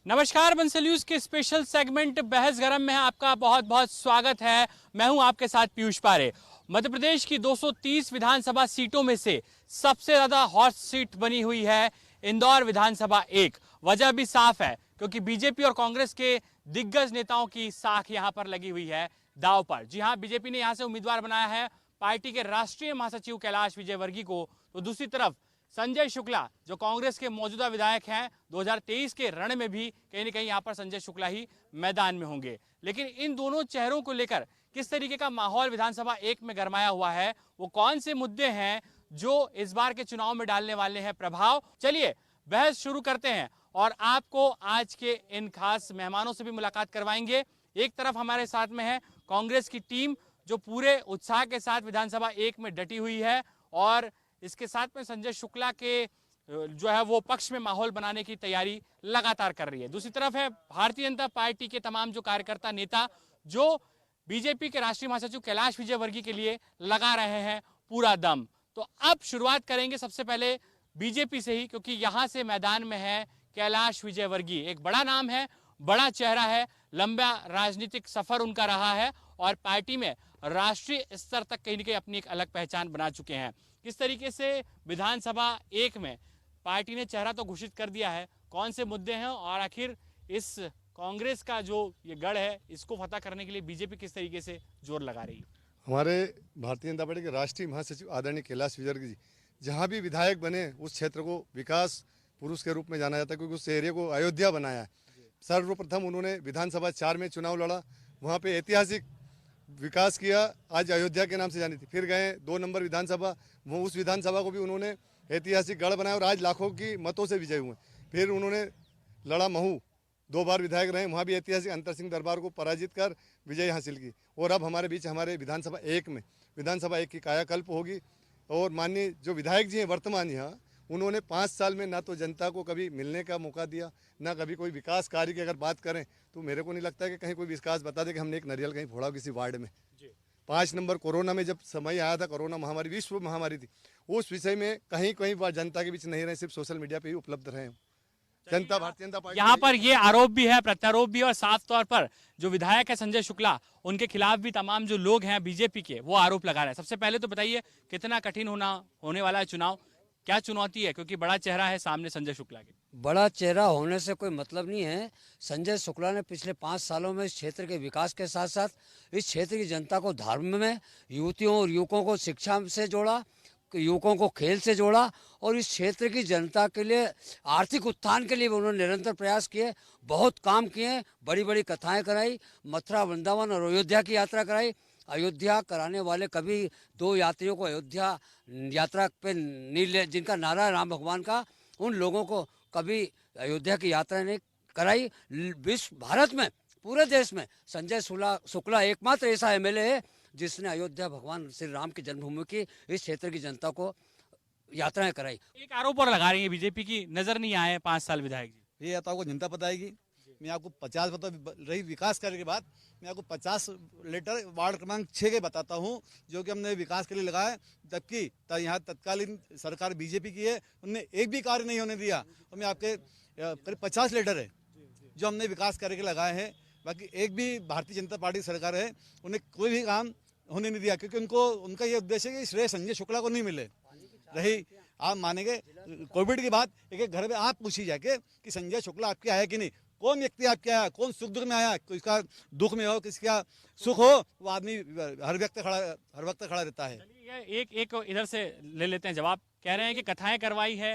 नमस्कार, बंसल न्यूज के special segment बहस गरम में आपका बहुत बहुत स्वागत है। मैं हूं आपके साथ पीयूष पारे। मध्य प्रदेश की 230 विधानसभा सीटों में से सबसे ज्यादा हॉट सीट बनी हुई है इंदौर विधानसभा 1। वजह भी साफ है, क्योंकि बीजेपी और कांग्रेस के दिग्गज नेताओं की साख यहां पर लगी हुई है दांव पर। जी हां, बीजेपी ने यहां से उम्मीदवार बनाया है पार्टी के राष्ट्रीय महासचिव कैलाश विजयवर्गीय को, तो दूसरी तरफ संजय शुक्ला जो कांग्रेस के मौजूदा विधायक हैं, 2023 के रण में भी कहीं न कहीं यहां पर संजय शुक्ला ही मैदान में होंगे। लेकिन इन दोनों चेहरों को लेकर किस तरीके का माहौल विधानसभा 1 में गरमाया हुआ है, वो कौन से मुद्दे हैं जो इस बार के चुनाव में डालने वाले हैं प्रभाव। चलिए बहस शुरू करते हैं और आपको आज के इन खास मेहमानों से भी मुलाकात करवाएंगे। एक तरफ हमारे साथ में है कांग्रेस की टीम जो पूरे उत्साह के साथ विधानसभा 1 में डटी हुई है, और इसके साथ में संजय शुक्ला के जो है वो पक्ष में माहौल बनाने की तैयारी लगातार कर रही है। दूसरी तरफ है भारतीय जनता पार्टी के तमाम जो कार्यकर्ता नेता जो बीजेपी के राष्ट्रीय महासचिव कैलाश विजयवर्गीय के लिए लगा रहे हैं पूरा दम। तो अब शुरुआत करेंगे सबसे पहले बीजेपी से ही, क्योंकि यहां से मैदान में है कैलाश विजयवर्गीय। एक बड़ा नाम है, बड़ा चेहरा है, लंबा राजनीतिक सफर उनका रहा है और पार्टी में राष्ट्रीय स्तर तक कहीं न कहीं अपनी एक अलग पहचान बना चुके हैं। किस तरीके से विधानसभा 1 में पार्टी ने चेहरा तो घोषित कर दिया है, कौन से मुद्दे हैं और आखिर इस कांग्रेस का जो ये गढ़ है इसको फतह करने के लिए बीजेपी किस तरीके से जोर लगा रही है। हमारे भारतीय जनता पार्टी के राष्ट्रीय महासचिव आदरणीय कैलाश विजयवर्गीय जी जहाँ भी विधायक बने उस क्षेत्र को विकास पुरुष के रूप में जाना जाता है, क्योंकि उस एरिया को अयोध्या बनाया है। सर्वप्रथम उन्होंने विधानसभा 4 में चुनाव लड़ा, वहाँ पे ऐतिहासिक विकास किया, आज अयोध्या के नाम से जानी थी। फिर गए 2 नंबर विधानसभा, वो उस विधानसभा को भी उन्होंने ऐतिहासिक गढ़ बनाया और आज लाखों की मतों से विजय हुए। फिर उन्होंने लड़ा महू, 2 बार विधायक रहे, वहाँ भी ऐतिहासिक अंतर सिंह दरबार को पराजित कर विजय हासिल की। और अब हमारे बीच हमारे विधानसभा 1 की कायाकल्प होगी। और माननीय जो विधायक जी हैं वर्तमान यहाँ, उन्होंने 5 साल में ना तो जनता को कभी मिलने का मौका दिया, ना कभी कोई विकास कार्य की अगर बात करें तो मेरे को नहीं लगता कि कहीं कोई विकास बता दे कि हमने एक नारियल कहीं फोड़ा किसी वार्ड में। 5 नंबर कोरोना में जब समय आया था, कोरोना महामारी विश्व महामारी थी, उस विषय में कहीं जनता के बीच नहीं रहे, सिर्फ सोशल मीडिया पे ही उपलब्ध रहे जनता। भारतीय जनता पार्टी यहाँ पर ये आरोप भी है, प्रत्यारोप भी है, और साफ तौर पर जो विधायक है संजय शुक्ला, उनके खिलाफ भी तमाम जो लोग हैं बीजेपी के वो आरोप लगा रहे हैं। सबसे पहले तो बताइए कितना कठिन होने वाला है चुनाव, क्या चुनौती है, क्योंकि बड़ा चेहरा है सामने संजय शुक्ला के। बड़ा चेहरा होने से कोई मतलब नहीं है। संजय शुक्ला ने पिछले 5 सालों में इस क्षेत्र के विकास के साथ साथ इस क्षेत्र की जनता को धर्म में, युवतियों और युवकों को शिक्षा से जोड़ा, युवकों को खेल से जोड़ा, और इस क्षेत्र की जनता के लिए आर्थिक उत्थान के लिए उन्होंने निरंतर प्रयास किए, बहुत काम किए, बड़ी बड़ी कथाएं कराई, मथुरा, वृंदावन और अयोध्या की यात्रा कराई। अयोध्या कराने वाले कभी 2 यात्रियों को अयोध्या यात्रा पे नहीं, जिनका नारा है राम भगवान का, उन लोगों को कभी अयोध्या की यात्रा नहीं कराई। विश्व, भारत में, पूरे देश में संजय शुक्ला एकमात्र ऐसा एमएलए है जिसने अयोध्या भगवान श्री राम की जन्मभूमि की इस क्षेत्र की जनता को यात्राएं कराई। एक आरोप और लगा रही है बीजेपी की, नजर नहीं आए 5 साल विधायक जी। ये तो आपको जनता बताएगी। मैं आपको 50 रही विकास करने के बाद मैं आपको 50 लेटर वार्ड क्रमांक 6 के बताता हूँ जो कि हमने विकास के लिए लगाए, जबकि यहाँ तत्कालीन सरकार बीजेपी की है, उनने एक भी कार्य नहीं होने दिया। और मैं आपके करीब 50 लेटर है जो हमने विकास करने के लगाए हैं, बाकी एक भी भारतीय जनता पार्टी सरकार है उन्हें कोई भी काम होने नहीं दिया, क्योंकि उनका ये उद्देश्य है कि श्रेय संजय शुक्ला को नहीं मिले। रही आप मानेंगे कोविड की बात, एक घर में आप पूछी जाके कि संजय शुक्ला आपके आया कि नहीं, कौन व्यक्ति आपके आया, कौन सुख दुख में आया, किसका दुख में हो, किसका सुख हो, वो आदमी हर वक्त खड़ा रहता है। एक इधर से ले लेते हैं जवाब। कह रहे हैं कि कथाएं करवाई है,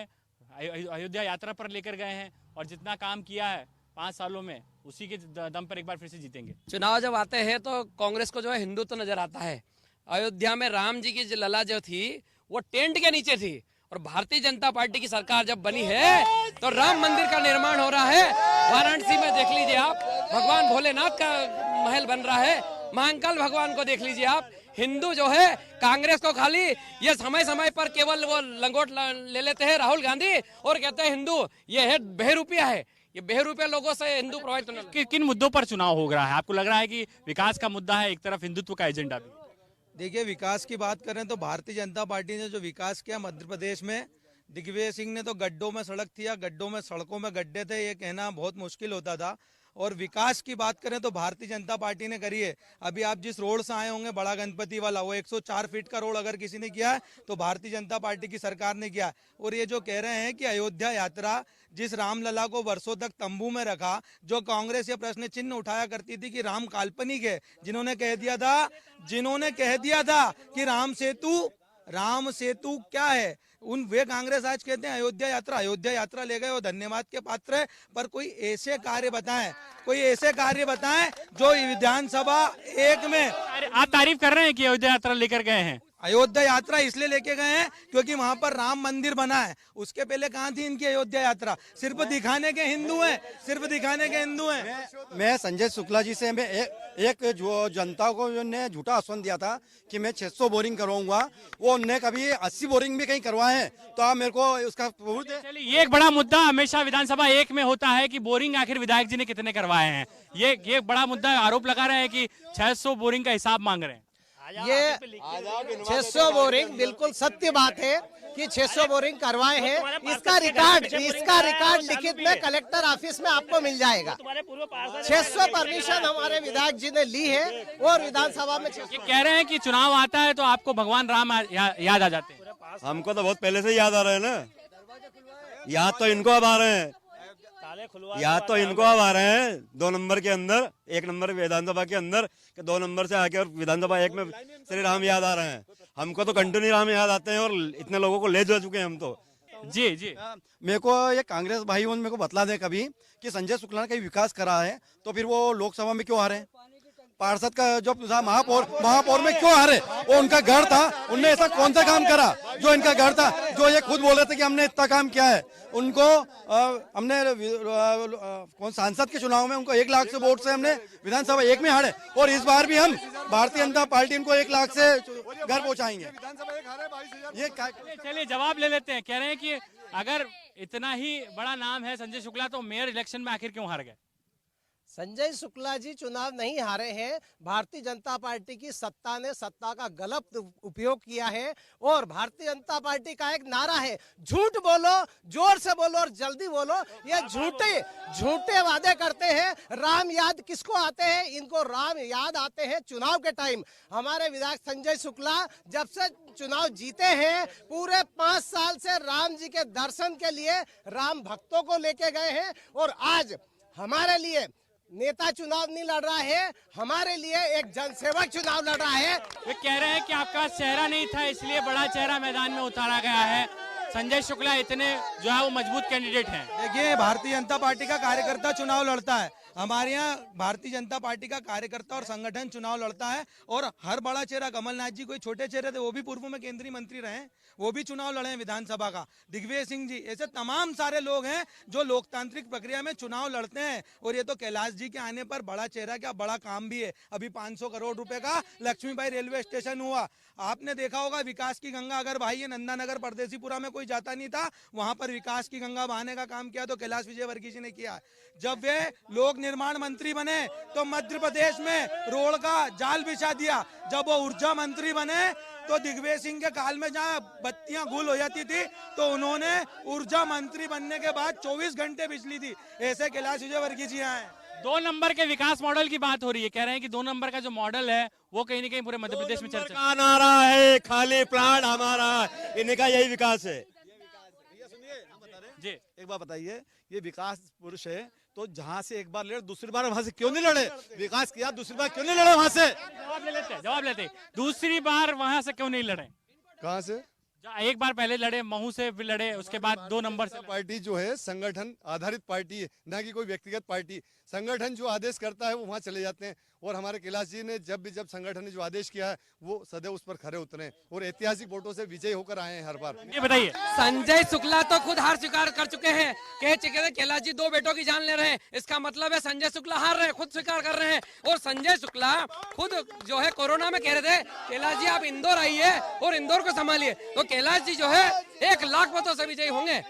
अयोध्या यात्रा पर लेकर गए हैं, और जितना काम किया है 5 सालों में उसी के दम पर एक बार फिर से जीतेंगे। चुनाव जब आते हैं तो कांग्रेस को जो है हिंदुत्व तो नजर आता है। अयोध्या में राम जी की लला जो थी वो टेंट के नीचे थी, और भारतीय जनता पार्टी की सरकार जब बनी है तो राम मंदिर का निर्माण हो रहा है। वाराणसी में देख लीजिए आप, भगवान भोलेनाथ का महल बन रहा है, महाकाल भगवान को देख लीजिए आप। हिंदू जो है कांग्रेस को खाली ये समय समय पर केवल वो लंगोट ले लेते हैं राहुल गांधी, और कहते हैं हिंदू ये है बहरूपिया है, ये बहरूपिया लोगों से हिंदू प्रभावित। किन मुद्दों पर चुनाव हो रहा है, आपको लग रहा है कि विकास का मुद्दा है, एक तरफ हिंदुत्व का एजेंडा भी? देखिए, विकास की बात करें तो भारतीय जनता पार्टी ने जो विकास किया मध्य प्रदेश में, दिग्विजय सिंह ने तो गड्ढों में सड़क थी या गड्ढों में सड़कों में गड्ढे थे, ये कहना बहुत मुश्किल होता था। और विकास की बात करें तो भारतीय जनता पार्टी ने करी है। अभी आप जिस रोड से आए होंगे बड़ा गणपति वाला, वो 104 फीट का रोड अगर किसी ने किया है तो भारतीय जनता पार्टी की सरकार ने किया। और ये जो कह रहे हैं कि अयोध्या यात्रा, जिस रामलला को वर्षों तक तंबू में रखा, जो कांग्रेस ये प्रश्न चिन्ह उठाया करती थी कि राम काल्पनिक है, जिन्होंने कह दिया था कि राम सेतु क्या है, वे कांग्रेस आज कहते हैं अयोध्या यात्रा ले गए, वो धन्यवाद के पात्र है। पर कोई ऐसे कार्य बताएं जो विधानसभा एक में। आप तारीफ कर रहे हैं कि अयोध्या यात्रा लेकर गए हैं? अयोध्या यात्रा इसलिए लेके गए हैं क्योंकि वहां पर राम मंदिर बना है। उसके पहले कहाँ थी इनकी अयोध्या यात्रा? सिर्फ दिखाने के हिंदू हैं। मैं संजय शुक्ला जी से एक जो जनता को ने झूठा आश्वासन दिया था कि मैं 600 बोरिंग करवाऊंगा, वो उनने कभी 80 बोरिंग भी कहीं करवाए हैं, तो आप मेरे को उसका सबूत दें। चलिए, ये एक बड़ा मुद्दा हमेशा विधानसभा एक में होता है कि बोरिंग आखिर विधायक जी ने कितने करवाए हैं। ये बड़ा मुद्दा, आरोप लगा रहे हैं कि 600 बोरिंग का हिसाब मांग रहे हैं। ये 600 बोरिंग बिल्कुल सत्य बात है कि 600 बोरिंग करवाए हैं। इसका रिकॉर्ड लिखित में कलेक्टर ऑफिस में आपको मिल जाएगा। 600 परमिशन हमारे विधायक जी ने ली है और विधानसभा में कह रहे हैं कि चुनाव आता है तो आपको भगवान राम याद आ जाते हैं। हमको तो बहुत पहले से याद आ रहे हैं ना, याद तो इनको अब आ रहे हैं, 2 नंबर के अंदर, 1 नंबर विधानसभा के अंदर, 2 नंबर से आके और विधानसभा 1 में श्री राम याद आ रहे हैं। हमको तो कंटिन्यू राम याद आते हैं और इतने लोगों को ले जा चुके हैं हम तो। जी मेरे को ये कांग्रेस भाई मेरे को बतला दे कभी कि संजय शुक्ला ने कहीं विकास करा है तो फिर वो लोकसभा में क्यों हारे? पार्षद का जो महापौर में क्यों हारे? वो उनका घर था, उनने ऐसा कौन सा काम करा जो इनका घर था, जो ये खुद बोल रहे थे कि हमने इतना काम किया है। उनको हमने कौन सांसद के चुनाव में उनको 1 लाख से वोट से हमने विधानसभा 1 में हारे, और इस बार भी हम भारतीय जनता पार्टी इनको 1 लाख से घर पहुंचाएंगे। ये चलिए जवाब ले लेते हैं। कह रहे हैं कि अगर इतना ही बड़ा नाम है संजय शुक्ला तो मेयर इलेक्शन में आखिर क्यों हार गए? संजय शुक्ला जी चुनाव नहीं हारे हैं। भारतीय जनता पार्टी की सत्ता ने सत्ता का गलत उपयोग किया है और भारतीय जनता पार्टी का एक नारा है, झूठ बोलो, जोर से बोलो और जल्दी बोलो। ये झूठे वादे करते हैं। राम याद किसको आते हैं? इनको राम याद आते हैं चुनाव के टाइम। हमारे विधायक संजय शुक्ला जब से चुनाव जीते हैं पूरे 5 साल से राम जी के दर्शन के लिए राम भक्तों को लेके गए हैं। और आज हमारे लिए नेता चुनाव नहीं लड़ रहा है, हमारे लिए एक जनसेवक चुनाव लड़ रहा है। वे कह रहे हैं कि आपका चेहरा नहीं था इसलिए बड़ा चेहरा मैदान में उतारा गया है। संजय शुक्ला इतने जो है वो मजबूत कैंडिडेट हैं। देखिए, भारतीय जनता पार्टी का कार्यकर्ता चुनाव लड़ता है। हमारे यहाँ भारतीय जनता पार्टी का कार्यकर्ता और संगठन चुनाव लड़ता है। और हर बड़ा चेहरा, कमलनाथ जी कोई छोटे चेहरे थे, वो भी पूर्व में केंद्रीय मंत्री रहे, वो भी चुनाव लड़े हैं विधानसभा का। दिग्विजय सिंह जी, ऐसे तमाम सारे लोग हैं जो लोकतांत्रिक प्रक्रिया में चुनाव लड़ते हैं। और ये तो कैलाश जी के आने पर बड़ा चेहरा क्या बड़ा काम भी है। अभी 500 करोड़ रुपए का लक्ष्मीबाई रेलवे स्टेशन हुआ। आपने देखा होगा विकास की गंगा, अगर भाई ये नंदानगर परदेसीपुरा में कोई जाता नहीं था, वहां पर विकास की गंगा बहाने का काम किया तो कैलाश विजयवर्गीय जी ने किया। जब वे लोक निर्माण मंत्री बने तो मध्य प्रदेश में रोड का जाल बिछा दिया। जब वो ऊर्जा मंत्री बने तो दिग्विजय सिंह के काल में जहाँ बत्तियां गुल हो जाती थी तो उन्होंने ऊर्जा मंत्री बनने के बाद 24 घंटे बिजली दी। ऐसे कैलाश विजयवर्गीय जी आए। 2 नंबर के विकास मॉडल की बात हो रही है। कह रहे हैं कि 2 नंबर का जो मॉडल है वो कहीं ना कहीं पूरे मध्य प्रदेश में चर्चा का नारा है, खाली प्लाट हमारा, इनका यही विकास है। जी एक बात बताइए, ये विकास पुरुष है तो जहाँ से एक बार लड़े दूसरी बार वहां से क्यों नहीं लड़े? विकास किया दूसरी बार क्यों नहीं लड़े वहां से? जवाब लेते दूसरी बार वहां से क्यों नहीं लड़े? कहाँ से? एक बार पहले लड़े, महू से भी लड़े, उसके बाद 2 नंबर से। पार्टी जो है संगठन आधारित पार्टी है, ना कि कोई व्यक्तिगत पार्टी। संगठन जो आदेश करता है वो वहाँ चले जाते हैं। और हमारे कैलाश जी ने जब संगठन ने जो आदेश किया है वो सदैव उस पर खरे उतरे और ऐतिहासिक वोटों से विजयी होकर आए हैं हर बार। ये बताइए। संजय शुक्ला तो खुद हार स्वीकार कर चुके हैं, कह चुके थे कैलाश जी 2 बेटों की जान ले रहे हैं। इसका मतलब है संजय शुक्ला हार रहे हैं, खुद स्वीकार कर रहे हैं। और संजय शुक्ला खुद जो है कोरोना में कह रहे थे कैलाश जी आप इंदौर आइए और इंदौर को संभालिए, तो कैलाश जी जो है 1 लाख वोटों से विजयी होंगे।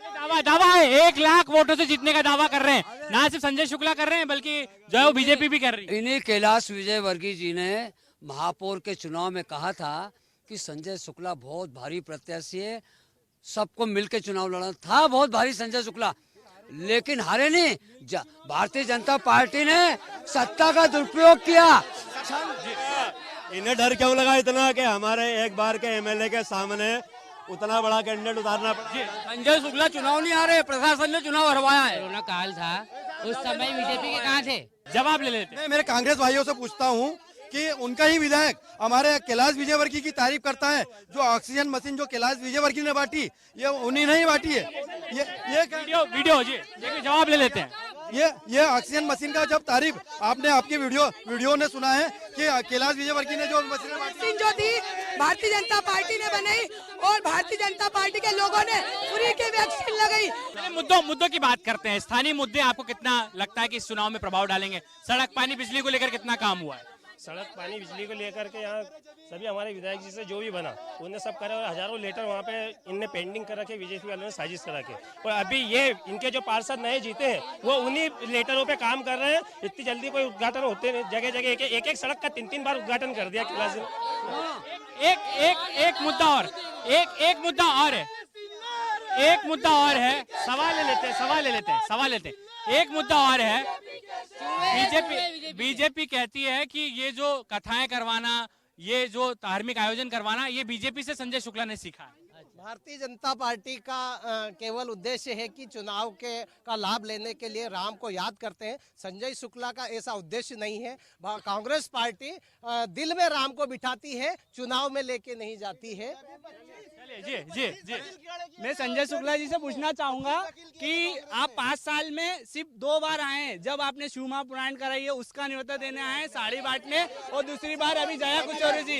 दावा है 1 लाख वोटों से जीतने का दावा कर रहे हैं। ना सिर्फ संजय शुक्ला कर रहे हैं बल्कि जो है वो बीजेपी भी कर रही है। इन्हीं कैलाश विजयवर्गीय जी ने महापौर के चुनाव में कहा था कि संजय शुक्ला बहुत भारी प्रत्याशी है, सबको मिलकर चुनाव लड़ा था बहुत भारी संजय शुक्ला, लेकिन हारे नहीं। भारतीय जनता पार्टी ने सत्ता का दुरुपयोग किया। इन्हें डर क्यों लगा इतना कि हमारे एक बार के एमएलए के सामने उतना बड़ा कैंडिडेट उतारना पड़ा? संजय शुक्ला चुनाव नहीं हारे, प्रशासन ने चुनाव हरवाया है। कोरोना काल था, उस समय बीजेपी के कहाँ थे? जवाब ले लेते हैं। मैं मेरे कांग्रेस भाइयों से पूछता हूं कि उनका ही विधायक हमारे कैलाश विजयवर्गीय की तारीफ करता है। जो ऑक्सीजन मशीन जो कैलाश विजयवर्गीय ने बांटी, ये उन्हीं ने ही बांटी है। ये वीडियो जी देखिए, जवाब ले लेते हैं। ये ऑक्सीजन मशीन का जब तारीफ आपने आपके वीडियो ने सुना है कि कैलाश विजयवर्गीय ने जो मशीन जो थी भारतीय जनता पार्टी ने बनाई और भारतीय जनता पार्टी के लोगों ने फ्री के वैक्सीन लगाई। मुद्दों की बात करते हैं। स्थानीय मुद्दे आपको कितना लगता है कि इस चुनाव में प्रभाव डालेंगे? सड़क, पानी, बिजली को लेकर कितना काम हुआ है? सड़क, पानी, बिजली को लेकर के यहाँ सभी हमारे विधायक जी से जो भी बना उन्हें सब करे, और हजारों लेटर वहाँ पे इनने पेंडिंग कर रखे बीजेपी वालों ने साजिश करा के। और अभी ये इनके जो पार्षद नए जीते हैं वो उन्हीं लेटरों पे काम कर रहे हैं। इतनी जल्दी कोई उद्घाटन होते नहीं, जगह जगह एक सड़क का 3-3 बार उद्घाटन कर दिया कैलाश ने। एक मुद्दा और है। सवाल ले लेते हैं। एक मुद्दा और है। बीजेपी कहती है कि ये जो कथाएं करवाना, ये जो धार्मिक आयोजन करवाना, ये बीजेपी से संजय शुक्ला ने सीखा है। भारतीय जनता पार्टी का केवल उद्देश्य है कि चुनाव का लाभ लेने के लिए राम को याद करते हैं। संजय शुक्ला का ऐसा उद्देश्य नहीं है। कांग्रेस पार्टी दिल में राम को बिठाती है, चुनाव में लेके नहीं जाती है। जी। मैं संजय शुक्ला जी से पूछना चाहूंगा कि आप 5 साल में सिर्फ 2 बार आए हैं। जब आपने शिव महापुराण कराई है उसका न्योता देने आए, साड़ी बांटने, और दूसरी बार अभी जया कुचौरी जी।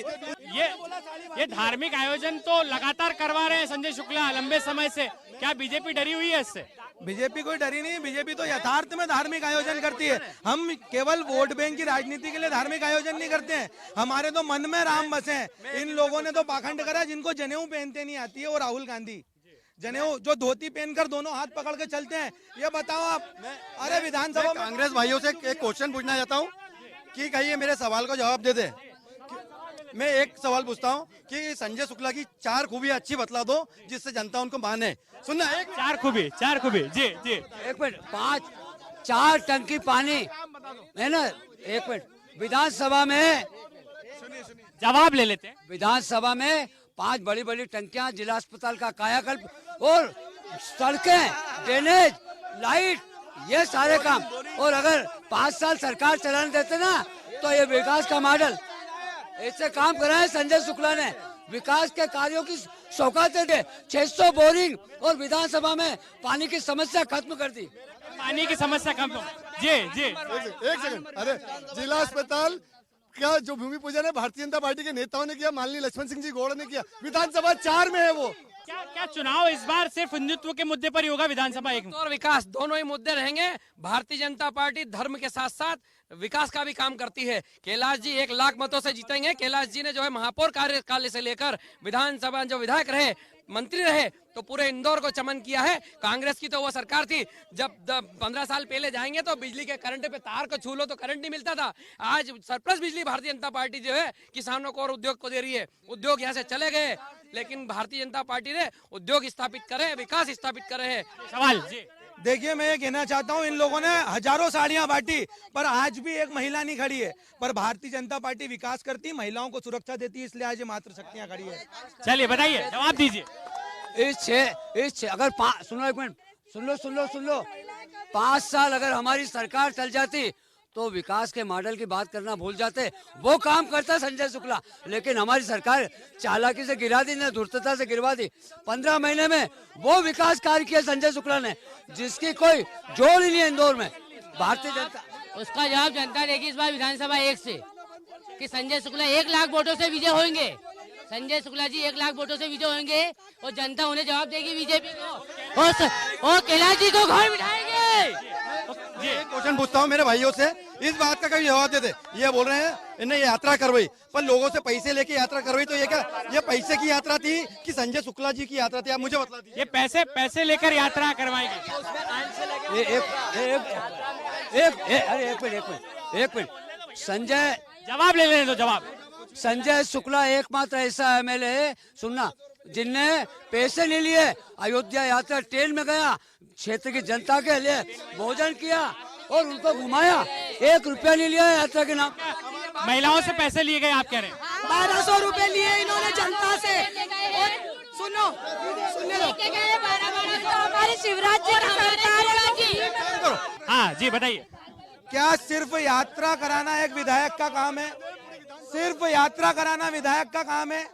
ये धार्मिक आयोजन तो लगातार करवा रहे हैं संजय शुक्ला लंबे समय से। क्या बीजेपी डरी हुई है इससे? बीजेपी कोई डरी नहीं। बीजेपी तो यथार्थ में धार्मिक आयोजन करती है। हम केवल वोट बैंक की राजनीति के लिए धार्मिक आयोजन नहीं करते हैं। हमारे तो मन में राम बसे हैं। इन लोगों ने तो पाखंड करा, जिनको जनेऊ पहनते नहीं आती है, वो राहुल गांधी जनेऊ जो धोती पहनकर दोनों हाथ पकड़ के चलते हैं। ये बताओ आप। अरे विधानसभा में कांग्रेस भाइयों से एक क्वेश्चन पूछना चाहता हूँ कि कहिए मेरे सवाल का जवाब दे दे। मैं एक सवाल पूछता हूँ कि संजय शुक्ला की 4 खूबियां अच्छी बतला दो जिससे जनता उनको माने। सुनना, एक 4 खूबी। जी। एक मिनट, 4 टंकी पानी है ना। एक मिनट, विधानसभा में जवाब ले लेते हैं। विधानसभा में 5 बड़ी टंकियां, जिला अस्पताल का कायाकल्प और सड़कें, ड्रेनेज, लाइट, ये सारे काम। और अगर 5 साल सरकार चलाने देते ना तो ये विकास का मॉडल ऐसे काम करा है संजय शुक्ला ने। विकास के कार्यों की सौगातें दे, 600 बोरिंग और विधानसभा में पानी की समस्या खत्म कर दी। पानी की समस्या कम। जी। एक सेकंड। अरे जिला अस्पताल का जो भूमि पूजन है भारतीय जनता पार्टी के नेताओं ने किया, माननीय लक्ष्मण सिंह जी गौड़ ने किया। विधानसभा 4 में है वो। क्या चुनाव इस बार सिर्फ हिंदुत्व के मुद्दे पर ही होगा? विधानसभा 1 और विकास दोनों ही मुद्दे रहेंगे। भारतीय जनता पार्टी धर्म के साथ साथ विकास का भी काम करती है। कैलाश जी 1 लाख मतों से जीतेंगे। कैलाश जी ने जो है महापौर कार्यकाल से लेकर विधानसभा जो विधायक रहे, मंत्री रहे, तो पूरे इंदौर को चमन किया है। कांग्रेस की तो वो सरकार थी जब 15 साल पहले जाएंगे तो बिजली के करंट पे तार को छू लो तो करंट नहीं मिलता था। आज सरप्लस बिजली भारतीय जनता पार्टी जो है किसानों को और उद्योग को दे रही है। उद्योग यहाँ से चले गए, लेकिन भारतीय जनता पार्टी ने उद्योग स्थापित करे, विकास स्थापित करे है। सवाल जी। देखिए, मैं ये कहना चाहता हूँ, इन लोगों ने हजारों साड़ियां बांटी पर आज भी एक महिला नहीं खड़ी है। पर भारतीय जनता पार्टी विकास करती, महिलाओं को सुरक्षा देती है, इसलिए आज ये मात्र शक्तियां खड़ी है। चलिए बताइए, जवाब दीजिए। अगर सुनो, एक मिनट सुन लो 5 साल अगर हमारी सरकार चल जाती तो विकास के मॉडल की बात करना भूल जाते। वो काम करता संजय शुक्ला, लेकिन हमारी सरकार चालाकी से गिरा दी ना, धूर्तता से गिरवा दी। 15 महीने में वो विकास कार्य किया संजय शुक्ला ने जिसकी कोई जोड़ ही नहीं है इंदौर में। भारतीय जनता उसका जवाब जनता देगी इस बार विधानसभा 1 से कि संजय शुक्ला 1 लाख वोटों से विजय होंगे। संजय शुक्ला जी 1 लाख वोटों से विजय होंगे और जनता उन्हें जवाब देगी बीजेपी को, और कैलाश जी को घर बिठाएंगे। जी, एक क्वेश्चन पूछता हूँ मेरे भाइयों से, इस बात का कभी जवाब देते। ये बोल रहे हैं इन्हें यात्रा करवाई, पर लोगों से पैसे लेके यात्रा करवाई, तो ये क्या ये पैसे की यात्रा थी कि संजय शुक्ला जी की यात्रा थी? आप मुझे बता दीजिए। ये पैसे लेकर यात्रा करवाएंगे। एक मिनट संजय जवाब ले लेने दो। जवाब। संजय शुक्ला एकमात्र ऐसा एमएलए है, सुनना, जिनने पैसे नहीं लिए, अयोध्या यात्रा ट्रेन में गया, क्षेत्र की जनता के लिए भोजन किया और उनको घुमाया, 1 रुपया नहीं लिया यात्रा के नाम। महिलाओं से पैसे लिए गए आप कह रहे हैं? 1200 रुपए लिए इन्होंने जनता से। और सुनो, सुनने दो। हमारे शिवराज जी की सरकार है। हाँ जी बताइए। क्या सिर्फ यात्रा कराना एक विधायक का काम है? सिर्फ यात्रा कराना विधायक का काम है?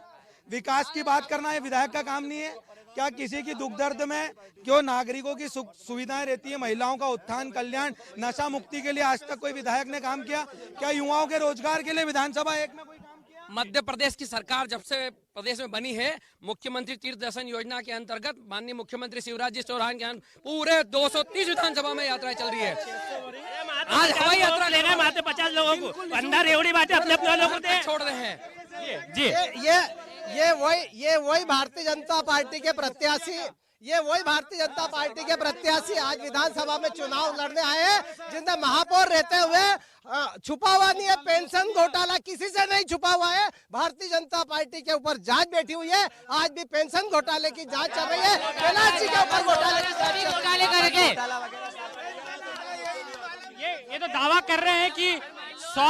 विकास की बात करना ये विधायक का काम नहीं है? क्या किसी की दुख दर्द में क्यों नागरिकों की सुविधाएं रहती है, महिलाओं का उत्थान कल्याण, नशा मुक्ति के लिए आज तक कोई विधायक ने काम किया? क्या युवाओं के रोजगार के लिए विधानसभा एक में कोई काम किया? मध्य प्रदेश की सरकार जब से प्रदेश में बनी है, मुख्यमंत्री तीर्थ दर्शन योजना के अंतर्गत माननीय मुख्यमंत्री शिवराज जी चौहान के पूरे 230 विधानसभा में यात्राएं चल रही है। आज हवाई यात्रा लेना मात्र 50 लोगों को अंदर रेवड़ी बातें अपने अपने लोगों को छोड़ रहे हैं जी। ये वही भारतीय जनता पार्टी के प्रत्याशी, ये वही भारतीय जनता पार्टी के प्रत्याशी आज विधानसभा में चुनाव लड़ने आए हैं, जिनने महापौर रहते हुए छुपा हुआ नहीं है। पेंशन घोटाला किसी से नहीं छुपा हुआ है। भारतीय जनता पार्टी के ऊपर जांच बैठी हुई है, आज भी पेंशन घोटाले की जांच चल रही है, कैलाश जी के ऊपर घोटाले की जांच घोटाले करके ये तो दावा कर रहे हैं कि 100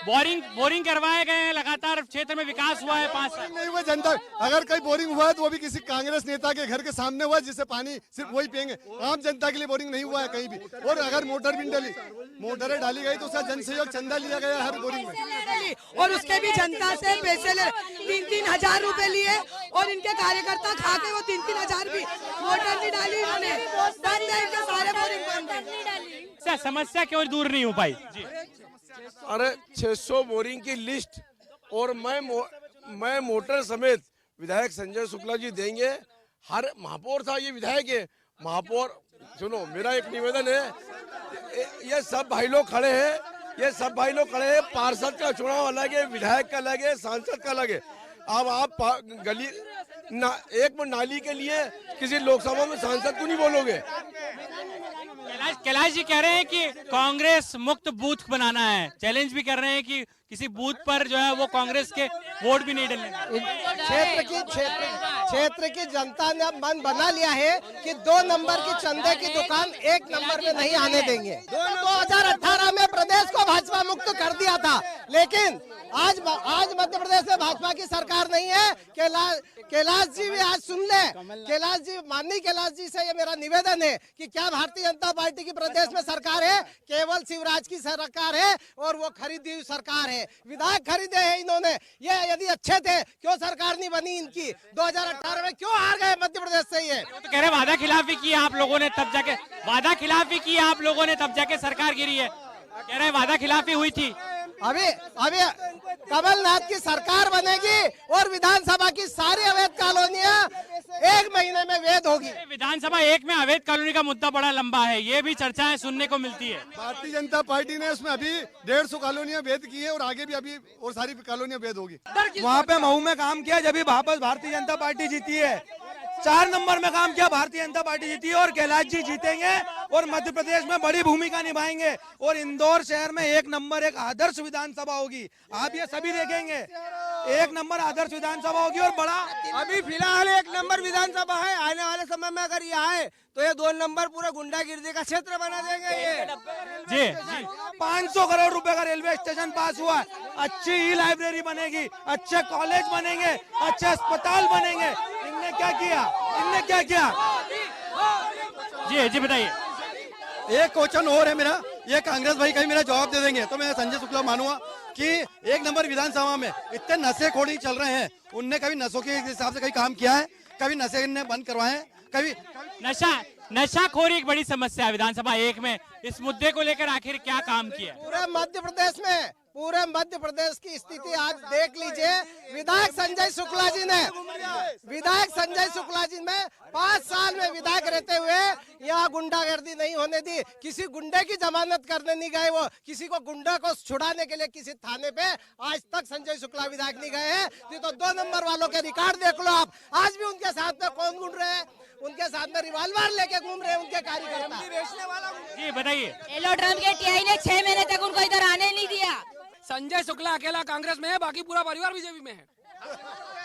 बोरिंग करवाए गए हैं, लगातार क्षेत्र में विकास हुआ है 5 साल नहीं हुआ। जनता अगर कहीं बोरिंग हुआ है तो वो भी किसी कांग्रेस नेता के घर के सामने हुआ है, जिससे पानी सिर्फ वही पियेंगे। आम जनता के लिए बोरिंग नहीं हुआ है कहीं भी। और अगर मोटरें डाली गई तो उसका जन सहयोग चंदा लिया गया हर बोरिंग में, और उसके भी जनता से पैसे ले 3-3 हजार रुपए लिए, और इनके कार्यकर्ता खा के वो 3-3 हजार भी मोटर नहीं डाली इन्होंने। बंद है इनके सारे बोरिंग बंद है। समस्या क्यों दूर नहीं हो पाई जी? अरे 600 बोरिंग की लिस्ट और मैं मोटर समेत विधायक संजय शुक्ला जी देंगे। हर महापौर था, ये विधायक है। महापौर सुनो, मेरा एक निवेदन है, ये सब भाई लोग खड़े हैं, पार्षद का चुनाव अलग है, विधायक का अलग है, सांसद का अलग है। अब आप गली एक नाली के लिए किसी लोकसभा में सांसद को नहीं बोलोगे। कैलाश जी कह रहे हैं कि कांग्रेस मुक्त बूथ बनाना है, चैलेंज भी कर रहे हैं कि किसी बूथ पर जो है वो कांग्रेस के वोट भी नहीं डलने। क्षेत्र की जनता ने अब मन बना लिया है कि 2 नंबर की चंदे की दुकान 1 नंबर में नहीं आने देंगे। 2018 में प्रदेश को भाजपा मुक्त कर दिया था, लेकिन आज मध्य प्रदेश में भाजपा की सरकार नहीं है। कैलाश जी भी आज सुन ले, कैलाश जी, माननीय कैलाश जी से ये मेरा निवेदन है कि क्या भारतीय जनता पार्टी की प्रदेश में सरकार है? केवल शिवराज की सरकार है और वो खरीदी हुई सरकार है। विधायक खरीदे हैं इन्होंने। ये यदि अच्छे थे क्यों सरकार नहीं बनी इनकी? 2018 में क्यों हार गए मध्य प्रदेश से? ये तो कह रहे वादा खिलाफी की आप लोगों ने तब जाके सरकार गिरी है। कह रहे वादा खिलाफी हुई थी। अभी कमलनाथ की सरकार बनेगी और विधानसभा की सारी अवैध कॉलोनियां 1 महीने में वैध होगी। विधानसभा 1 में अवैध कॉलोनी का मुद्दा बड़ा लंबा है, ये भी चर्चाएं सुनने को मिलती है। भारतीय जनता पार्टी ने उसमें अभी 150 कॉलोनियां वैध की है और आगे भी अभी और सारी कॉलोनियां वैध होगी। वहाँ पे महू में काम किया जब वापस भारतीय जनता पार्टी जीती है। 4 नंबर में काम किया, भारतीय जनता पार्टी जीती है और कैलाश जी जीतेंगे और मध्य प्रदेश में बड़ी भूमिका निभाएंगे और इंदौर शहर में 1 नंबर एक आदर्श विधानसभा होगी। आप ये सभी देखेंगे, 1 नंबर आदर्श विधानसभा होगी और बड़ा। अभी फिलहाल 1 नंबर विधानसभा है, आने वाले समय में अगर ये आए तो ये 2 नंबर पूरा गुंडागिर्दी का क्षेत्र बना देंगे ये। जी 500 करोड़ रुपए का रेलवे स्टेशन पास हुआ है, अच्छी ई लाइब्रेरी बनेगी, अच्छे कॉलेज बनेंगे, अच्छे अस्पताल बनेंगे। इनने क्या किया? जी बताइए। एक क्वेश्चन और है मेरा, ये कांग्रेस भाई कहीं मेरा जवाब दे देंगे तो मैं संजय शुक्ला मानूंगा कि 1 नंबर विधानसभा में इतने नशेखोरी चल रहे हैं, उनने कभी नशों के हिसाब से कहीं काम किया है? कभी नशे ने बंद करवाए हैं? कभी नशाखोरी एक बड़ी समस्या है विधानसभा 1 में। इस मुद्दे को लेकर आखिर क्या काम किया? पूरे मध्य प्रदेश की स्थिति आज देख लीजिए। विधायक संजय शुक्ला जी ने 5 साल में विधायक रहते हुए यहाँ गुंडागर्दी नहीं होने दी, किसी गुंडे की जमानत करने नहीं गए, वो किसी को गुंडे को छुड़ाने के लिए किसी थाने पे आज तक संजय शुक्ला विधायक नहीं गए हैं। तो 2 नंबर वालों के रिकॉर्ड देख लो आप, आज भी उनके साथ में कौन घूम रहे हैं? उनके साथ में रिवॉल्वर लेके घूम रहे हैं उनके कार्यकर्ता। जी बताइए। एलोड्रम के टीआई ने 6 महीने तक उनको इधर आने नहीं दिया। संजय शुक्ला अकेला कांग्रेस में है, बाकी पूरा परिवार बीजेपी में है।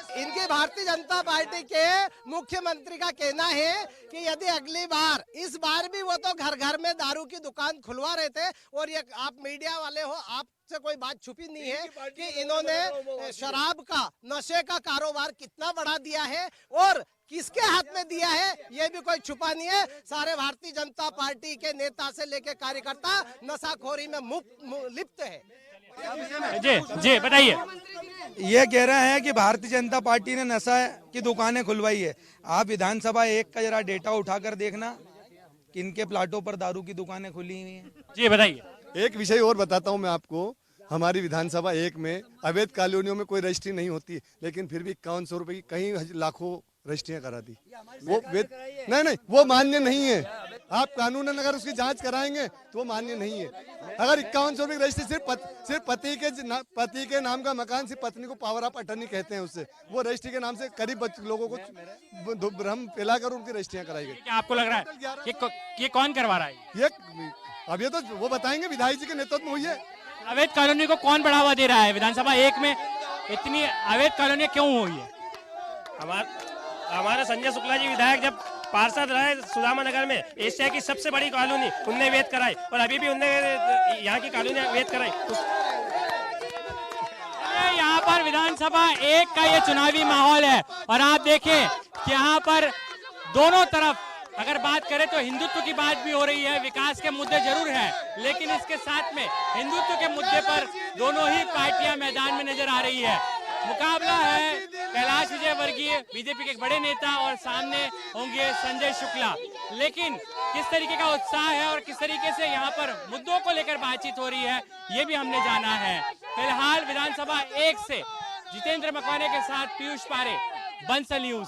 इनकी भारतीय जनता पार्टी के मुख्यमंत्री का कहना है कि यदि अगली बार, इस बार भी वो तो घर घर में दारू की दुकान खुलवा रहे थे, और ये आप मीडिया वाले हो, आपसे कोई बात छुपी नहीं है कि इन्होंने शराब का, नशे का कारोबार कितना बढ़ा दिया है और किसके हाथ में दिया है, ये भी कोई छुपा नहीं है। सारे भारतीय जनता पार्टी के नेता से लेके कार्यकर्ता नशाखोरी में लिप्त है। जी बताइए। ये कह रहे हैं कि भारतीय जनता पार्टी ने नशा की दुकानें खुलवाई है। आप विधानसभा 1 का जरा डेटा उठाकर देखना, किनके प्लाटों पर दारू की दुकानें खुली हुई हैं। जी बताइए। एक विषय और बताता हूं मैं आपको, हमारी विधानसभा 1 में अवैध कॉलोनियों में कोई रजिस्ट्री नहीं होती, लेकिन फिर भी 5100 रुपए की कहीं लाखों रजिस्ट्रियां करा दी। वो नहीं, वो मान्य नहीं है। आप कानूनन अगर उसकी जांच कराएंगे तो वो मान्य नहीं है। अगर 5100 रुपए की रजिस्ट्री सिर्फ पति के नाम का मकान, सिर्फ पत्नी को पावर ऑफ अटर्नी कहते हैं उससे, वो रजिस्ट्री के नाम से करीब लोगों को भ्रम फैलाकर उनकी रजिस्ट्रियां कराई गई। क्या आपको लग रहा है ये कौन करवा रहा है? अब ये तो वो बताएंगे, विधायक जी के नेतृत्व में हुई है। अवैध कॉलोनी को कौन बढ़ावा दे रहा है? विधानसभा 1 में इतनी अवैध कॉलोनी क्यों हुई है? हमारे संजय शुक्ला जी विधायक जब पार्षद रहे सुदामा नगर में, एशिया की सबसे बड़ी कॉलोनी उनने वेद कराई, और अभी भी उनने यहाँ की कॉलोनी वेद कराई। यहाँ पर विधानसभा 1 का ये चुनावी माहौल है, और आप देखें कि यहाँ पर दोनों तरफ अगर बात करें तो हिंदुत्व की बात भी हो रही है, विकास के मुद्दे जरूर हैं, लेकिन इसके साथ में हिंदुत्व के मुद्दे पर दोनों ही पार्टियां मैदान में नजर आ रही है। मुकाबला है कैलाश विजयवर्गीय, बीजेपी के एक बड़े नेता, और सामने होंगे संजय शुक्ला। लेकिन किस तरीके का उत्साह है और किस तरीके से यहाँ पर मुद्दों को लेकर बातचीत हो रही है, ये भी हमने जाना है। फिलहाल विधानसभा 1 से जितेंद्र मकवाने के साथ पीयूष पारे, बंसल न्यूज।